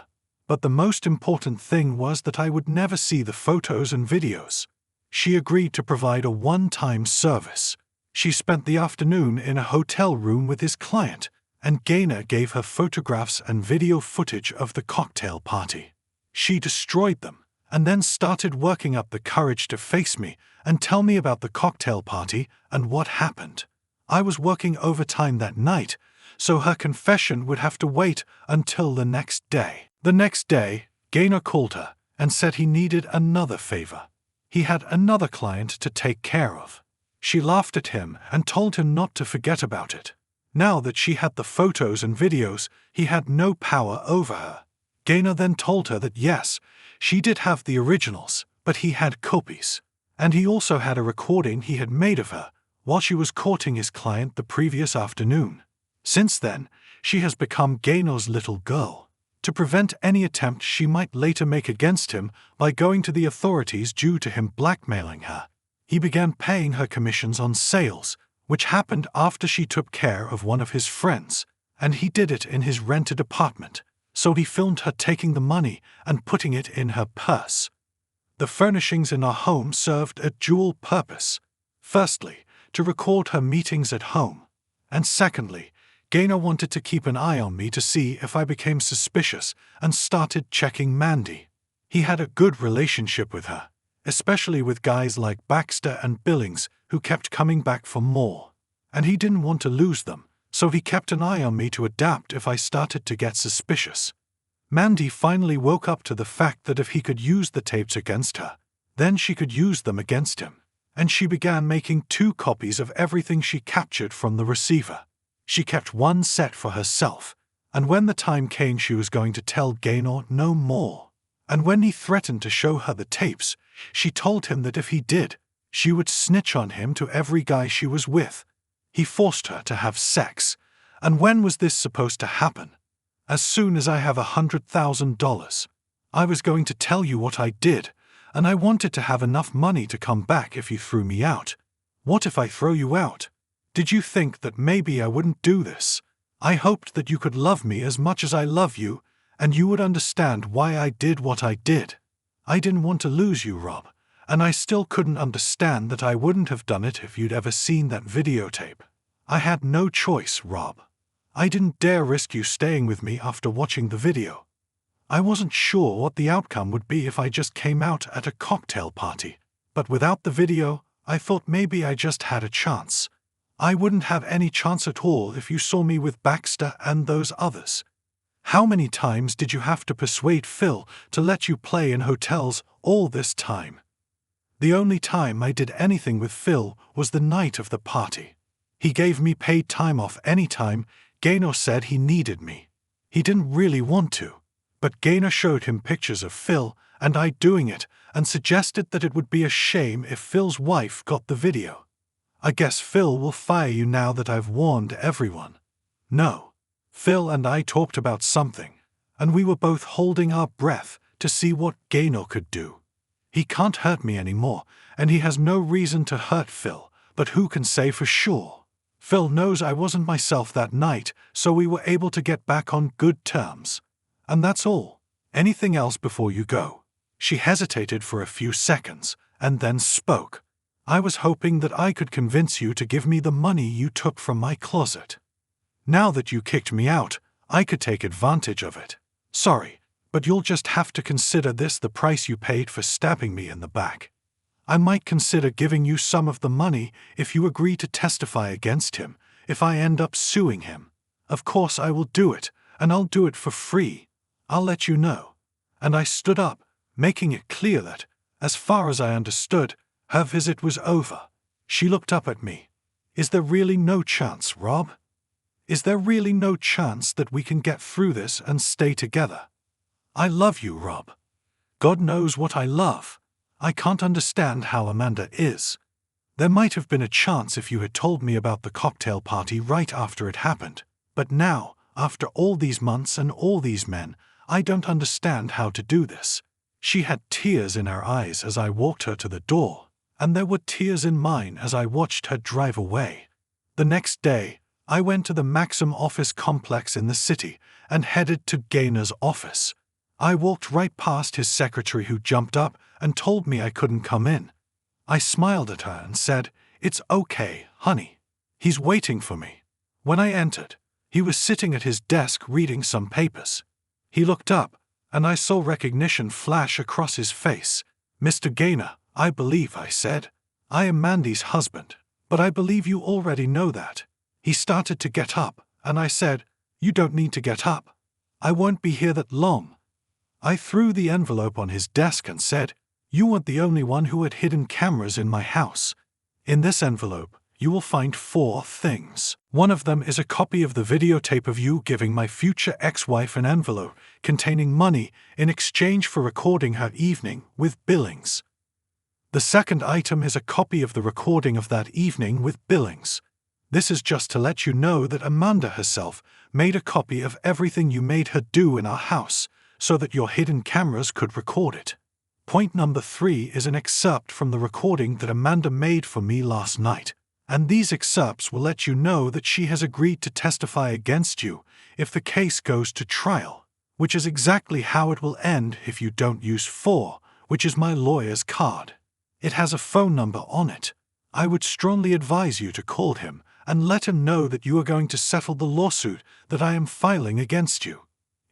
But the most important thing was that I would never see the photos and videos. She agreed to provide a one-time service. She spent the afternoon in a hotel room with his client, and Gaynor gave her photographs and video footage of the cocktail party. She destroyed them, and then started working up the courage to face me and tell me about the cocktail party and what happened. I was working overtime that night, so her confession would have to wait until the next day. The next day, Gaynor called her and said he needed another favor. He had another client to take care of. She laughed at him and told him not to forget about it. Now that she had the photos and videos, he had no power over her. Gaynor then told her that yes, she did have the originals, but he had copies. And he also had a recording he had made of her while she was courting his client the previous afternoon. Since then, she has become Gaynor's little girl, to prevent any attempt she might later make against him by going to the authorities due to him blackmailing her. He began paying her commissions on sales, which happened after she took care of one of his friends, and he did it in his rented apartment, so he filmed her taking the money and putting it in her purse. The furnishings in our home served a dual purpose. Firstly, to record her meetings at home, and secondly, Gaynor wanted to keep an eye on me to see if I became suspicious and started checking Mandy. He had a good relationship with her, especially with guys like Baxter and Billings who kept coming back for more. And he didn't want to lose them, so he kept an eye on me to adapt if I started to get suspicious. Mandy finally woke up to the fact that if he could use the tapes against her, then she could use them against him, and she began making 2 copies of everything she captured from the receiver. She kept one set for herself, and when the time came she was going to tell Gaynor no more. And when he threatened to show her the tapes, she told him that if he did, she would snitch on him to every guy she was with. He forced her to have sex, and when was this supposed to happen? As soon as I have $100,000. I was going to tell you what I did, and I wanted to have enough money to come back if you threw me out. What if I throw you out? Did you think that maybe I wouldn't do this? I hoped that you could love me as much as I love you, and you would understand why I did what I did. I didn't want to lose you, Rob, and I still couldn't understand that I wouldn't have done it if you'd ever seen that videotape. I had no choice, Rob. I didn't dare risk you staying with me after watching the video. I wasn't sure what the outcome would be if I just came out at a cocktail party, but without the video, I thought maybe I just had a chance. I wouldn't have any chance at all if you saw me with Baxter and those others. How many times did you have to persuade Phil to let you play in hotels all this time? The only time I did anything with Phil was the night of the party. He gave me paid time off any time Gaynor said he needed me. He didn't really want to, but Gaynor showed him pictures of Phil and I doing it and suggested that it would be a shame if Phil's wife got the video. I guess Phil will fire you now that I've warned everyone. No. Phil and I talked about something, and we were both holding our breath to see what Gaynor could do. He can't hurt me anymore, and he has no reason to hurt Phil, but who can say for sure? Phil knows I wasn't myself that night, so we were able to get back on good terms. And that's all. Anything else before you go? She hesitated for a few seconds, and then spoke. I was hoping that I could convince you to give me the money you took from my closet. Now that you kicked me out, I could take advantage of it. Sorry, but you'll just have to consider this the price you paid for stabbing me in the back. I might consider giving you some of the money if you agree to testify against him, if I end up suing him. Of course I will do it, and I'll do it for free. I'll let you know. And I stood up, making it clear that, as far as I understood, her visit was over. She looked up at me. Is there really no chance, Rob? Is there really no chance that we can get through this and stay together? I love you, Rob. God knows what I love. I can't understand how Amanda is. There might have been a chance if you had told me about the cocktail party right after it happened, but now, after all these months and all these men, I don't understand how to do this. She had tears in her eyes as I walked her to the door, and there were tears in mine as I watched her drive away. The next day, I went to the Maxim office complex in the city and headed to Gaynor's office. I walked right past his secretary who jumped up and told me I couldn't come in. I smiled at her and said, "It's okay, honey. He's waiting for me." When I entered, he was sitting at his desk reading some papers. He looked up, and I saw recognition flash across his face. "Mr. Gaynor, I believe," I said. "I am Mandy's husband, but I believe you already know that." He started to get up, and I said, "You don't need to get up. I won't be here that long." I threw the envelope on his desk and said, "You weren't the only one who had hidden cameras in my house. In this envelope, you will find 4 things. One of them is a copy of the videotape of you giving my future ex-wife an envelope containing money in exchange for recording her evening with Billings. The second item is a copy of the recording of that evening with Billings. This is just to let you know that Amanda herself made a copy of everything you made her do in our house, so that your hidden cameras could record it. Point number 3 is an excerpt from the recording that Amanda made for me last night, and these excerpts will let you know that she has agreed to testify against you if the case goes to trial, which is exactly how it will end if you don't use 4, which is my lawyer's card. It has a phone number on it. I would strongly advise you to call him and let him know that you are going to settle the lawsuit that I am filing against you.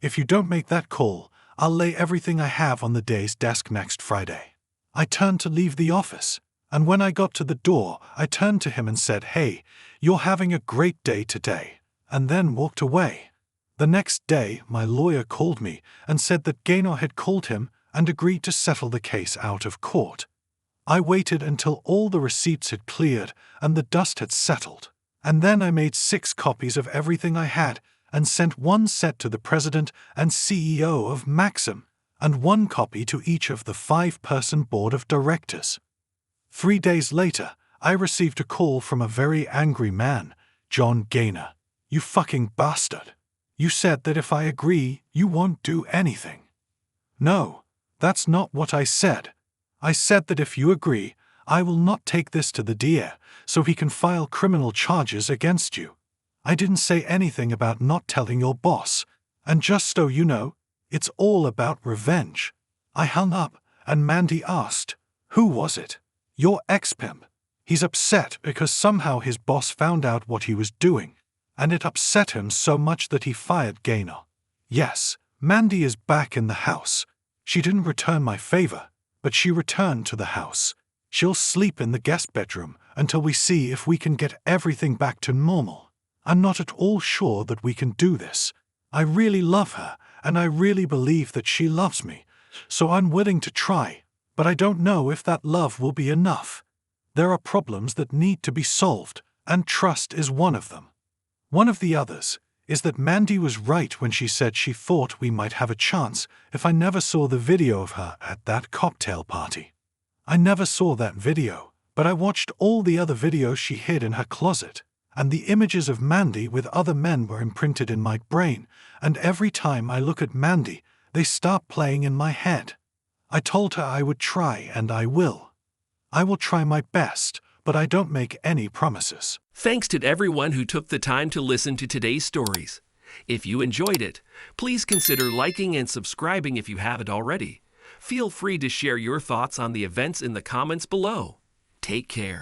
If you don't make that call, I'll lay everything I have on the day's desk next Friday." I turned to leave the office, and when I got to the door, I turned to him and said, "Hey, you're having a great day today," and then walked away. The next day, my lawyer called me and said that Gaynor had called him and agreed to settle the case out of court. I waited until all the receipts had cleared and the dust had settled, and then I made 6 copies of everything I had and sent 1 set to the president and CEO of Maxim, and 1 copy to each of the 5-person board of directors. 3 days later, I received a call from a very angry man. "John Gaynor, you fucking bastard. You said that if I agree, you won't do anything." "No, that's not what I said. I said that if you agree, I will not take this to the DA, so he can file criminal charges against you. I didn't say anything about not telling your boss, and just so you know, it's all about revenge." I hung up, and Mandy asked, "Who was it?" "Your ex-pimp. He's upset because somehow his boss found out what he was doing, and it upset him so much that he fired Gaynor." Yes, Mandy is back in the house. She didn't return my favor, but she returned to the house. She'll sleep in the guest bedroom until we see if we can get everything back to normal. I'm not at all sure that we can do this. I really love her, and I really believe that she loves me, so I'm willing to try, but I don't know if that love will be enough. There are problems that need to be solved, and trust is one of them. One of the others is that Mandy was right when she said she thought we might have a chance if I never saw the video of her at that cocktail party. I never saw that video, but I watched all the other videos she hid in her closet, and the images of Mandy with other men were imprinted in my brain, and every time I look at Mandy, they start playing in my head. I told her I would try, and I will. I will try my best, but I don't make any promises. Thanks to everyone who took the time to listen to today's stories. If you enjoyed it, please consider liking and subscribing if you haven't already. Feel free to share your thoughts on the events in the comments below. Take care.